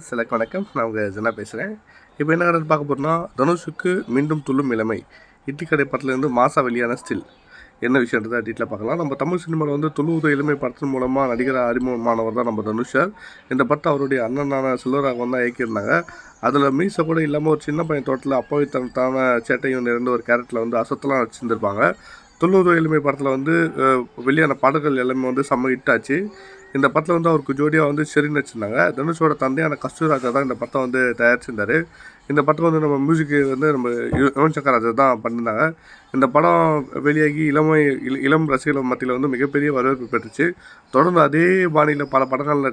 சிலக்கு வணக்கம். நான் உங்கள் ஜனா பேசுகிறேன். இப்போ என்ன கதை பார்க்க போகிறோம்னா, தனுஷுக்கு மீண்டும் துள்ளும் இளமை இட்லி படத்துலேருந்து மாசா வெளியான ஸ்டில் என்ன விஷயன்றதை டீட்டெயிலாக பார்க்கலாம். நம்ம தமிழ் சினிமாவில் வந்து துள்ளுவது இளமை படத்தின் மூலமாக நடிகர் அறிமுகமானவர் தான் நம்ம தனுஷர். இந்த படத்தை அவருடைய அண்ணனான செல்வராகவன் தான் இயக்கியிருந்தாங்க. அதில் மீசை கூட இல்லாமல் ஒரு சின்ன பையன் தோட்டத்தில் அப்பாவித்தனத்தான சேட்டையும் நிறைந்த ஒரு கேரக்டரில் வந்து அசத்தலாம் வச்சுருந்துருப்பாங்க. துள்ளுவது இளமை படத்தில் வந்து வெளியான பாடல்கள் எல்லாமே வந்து செம்ம ஹிட் ஆச்சு. இந்த படத்தில் வந்து அவருக்கு ஜோடியாக வந்து ஷெரின் நடிச்சிருந்தாங்க. தனுஷோட தந்தையான கஸ்தூராஜா தான் இந்த படத்தை வந்து தயாரிச்சிருந்தார். இந்த படத்துக்கு வந்து நம்ம மியூசிக்கு வந்து நம்ம யுவன் சங்கர் ராஜா தான் பண்ணியிருந்தாங்க. இந்த படம் வெளியாகி இளம் ரசிகர்கள் மத்தியில் வந்து மிகப்பெரிய வரவேற்பு பெற்றுச்சு. தொடர்ந்து அதே பாணியில் பல படங்கள்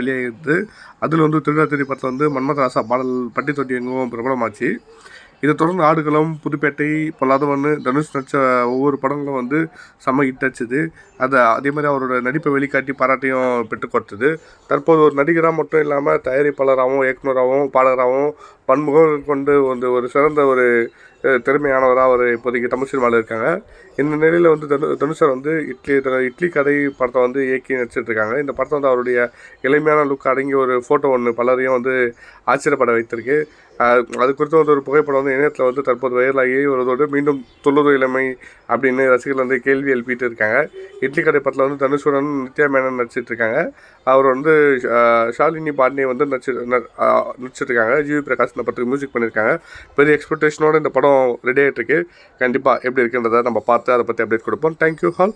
வெளியாகிது. அதில் வந்து திருடாத்திரி படத்தில் வந்து மன்மதராசா பாடல் பட்டி தொட்டி எங்கும் பிரபலமாச்சு. இதை தொடர்ந்து ஆடுகளம், புதுப்பேட்டை, பொல்லாதவன், தனுஷ் நடித்த ஒவ்வொரு படங்களும் வந்து செம்ம ஹிட் அடிச்சுது. அதே மாதிரி அவரோட நடிப்பை வெளிக்காட்டி பாராட்டையும் பெற்றுக் கொடுத்தது. தற்போது ஒரு நடிகராக மட்டும் இல்லாமல் தயாரிப்பாளராகவும், இயக்குநராகவும், பாடகராகவும் பன்முகம் கொண்டு ஒரு சிறந்த ஒரு திறமையானவராக அவர் இப்போதைக்கு தமிழ் சினிமாவில் இருக்காங்க. இந்த நிலையில் வந்து தனுஷர் வந்து இட்லி கதை படத்தை வந்து இயக்கி நடிச்சிட்ருக்காங்க. இந்த படத்தை வந்து அவருடைய எளிமையான லுக் அடங்கிய ஒரு ஃபோட்டோ ஒன்று பலரையும் வந்து ஆச்சரியப்பட வைத்திருக்கு. அது குறித்து வந்து ஒரு புகைப்படம் வந்து இணையத்தில் வந்து தற்போது வைரலாகி வருவதோடு மீண்டும் துள்ளுவது இளமை அப்படின்னு ரசிகர்கள் வந்து கேள்வி எழுப்பிட்டு இருக்காங்க. இட்லி கடை படத்தில் வந்து தனுஷுடன் நித்யா மேனன் நடிச்சிட்ருக்காங்க. அவர் வந்து ஷாலினி பாட்னி வந்து நடிச்சிட்ருக்காங்க. ஜிவி பிரகாஷ் இந்த படத்துக்கு மியூசிக் பண்ணியிருக்காங்க. பெரிய எக்ஸ்பெக்டேஷனோடு இந்த படம் ரெடி ஆகிட்டுருக்கு. கண்டிப்பாக எப்படி இருக்குன்றதை நம்ம பார்த்து அதை பற்றி அப்டேட் கொடுப்போம். Thank you all.